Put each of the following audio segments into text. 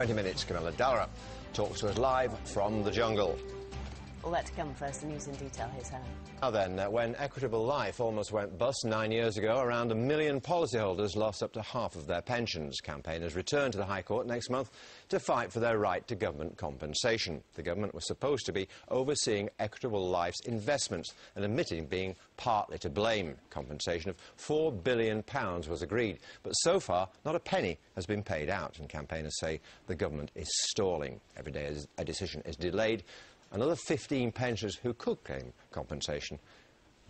20 minutes, Camilla Dallarup talks to us live from the jungle. All that to come first, the news in detail. Here's Helen. Now then, when Equitable Life almost went bust 9 years ago, around 1 million policyholders lost up to half of their pensions. Campaigners returned to the High Court next month to fight for their right to government compensation. The government was supposed to be overseeing Equitable Life's investments and admitting being partly to blame. Compensation of £4 billion was agreed, but so far not a penny has been paid out, and campaigners say the government is stalling. Every day a decision is delayed. Another 15 pensioners who could claim compensation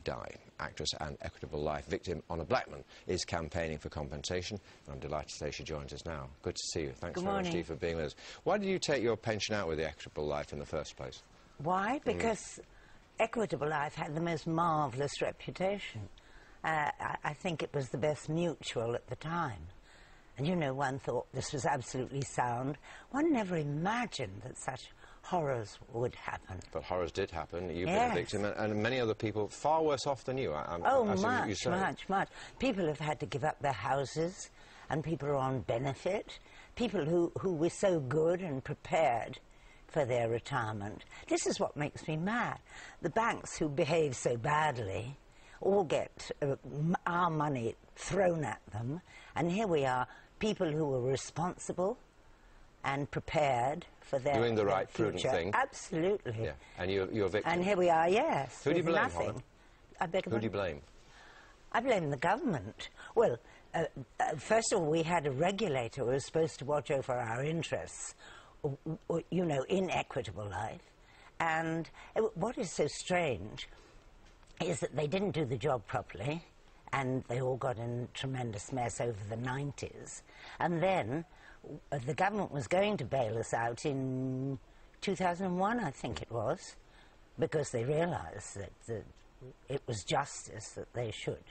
die. Actress and Equitable Life victim Honor Blackman is campaigning for compensation, and I'm delighted to say she joins us now. Good to see you. Thanks very much, Steve, for being with us. Why did you take your pension out with the Equitable Life in the first place? Why? Because Equitable Life had the most marvellous reputation. I think it was the best mutual at the time. And, you know, one thought this was absolutely sound. One never imagined that such horrors would happen. But horrors did happen. You've been a victim, and many other people far worse off than you. Much. People have had to give up their houses, and people are on benefit. People who were so good and prepared for their retirement. This is what makes me mad. The banks who behave so badly all get our money thrown at them, and here we are, people who were responsible and prepared for their doing the right, future. prudent thing. Absolutely. Yeah. And you're a victim. And here we are, yes. Who do you blame, nothing. Who do you blame? I blame the government. Well, first of all, we had a regulator who was supposed to watch over our interests, you know, in Equitable Life. And what is so strange is that they didn't do the job properly, and they all got in a tremendous mess over the 90s. And then the government was going to bail us out in 2001, I think it was, because they realised that it was justice that they should.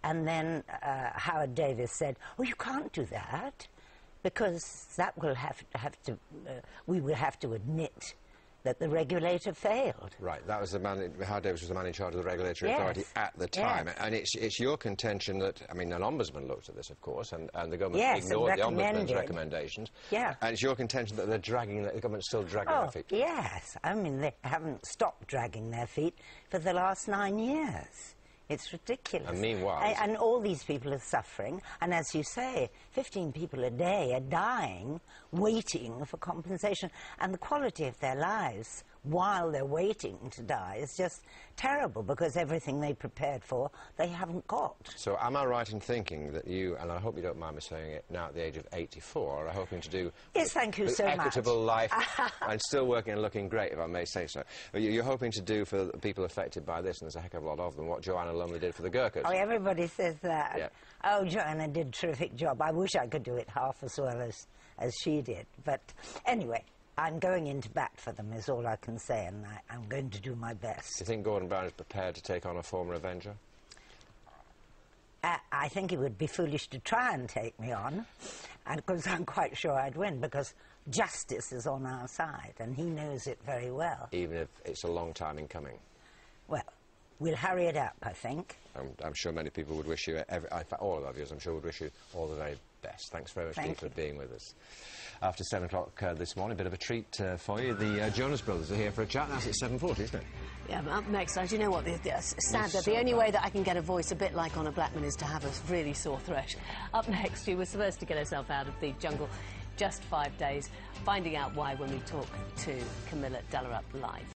And then Howard Davis said, "Oh, you can't do that, because that will we will have to admit that the regulator failed." Right, that was the man, Howard Davis was the man in charge of the regulatory authority at the time. Yes. And it's your contention that, I mean, an ombudsman looked at this, of course, and the government ignored the ombudsman's recommendations. Yeah. And it's your contention that the government's still dragging their feet. Yes, I mean, they haven't stopped dragging their feet for the last 9 years. It's ridiculous. And meanwhile... And all these people are suffering, and as you say, 15 people a day are dying, waiting for compensation, and the quality of their lives while they're waiting to die is just terrible, because everything they prepared for, they haven't got. So am I right in thinking that you, and I hope you don't mind me saying it, now at the age of 84, are hoping to do... Yes, thank you so much. Equitable Life, and still working and looking great, if I may say so. You're hoping to do for the people affected by this, and there's a heck of a lot of them, what Joanna Lumley did for the Gurkhas. Oh, everybody says that. Yeah. Oh, Joanna did a terrific job. I wish I could do it half as well as she did. But anyway, I'm going into bat for them, is all I can say, and I'm going to do my best. Do you think Gordon Brown is prepared to take on a former Avenger? I think it would be foolish to try and take me on, and because I'm quite sure I'd win, because justice is on our side, and he knows it very well. Even if it's a long time in coming? Well, we'll hurry it up, I think. I'm sure many people would wish you, in fact, all of our viewers, I'm sure, would wish you all the very best. Thanks very much, Steve, for being with us. After 7 o'clock this morning, a bit of a treat for you. The Jonas Brothers are here for a chat. That's at 7:40, isn't it? Yeah, but up next, do you know what? Sad that the only way that I can get a voice a bit like Honor Blackman is to have a really sore throat. Up next, she was supposed to get herself out of the jungle just 5 days, finding out why when we talk to Camilla Dallarup live.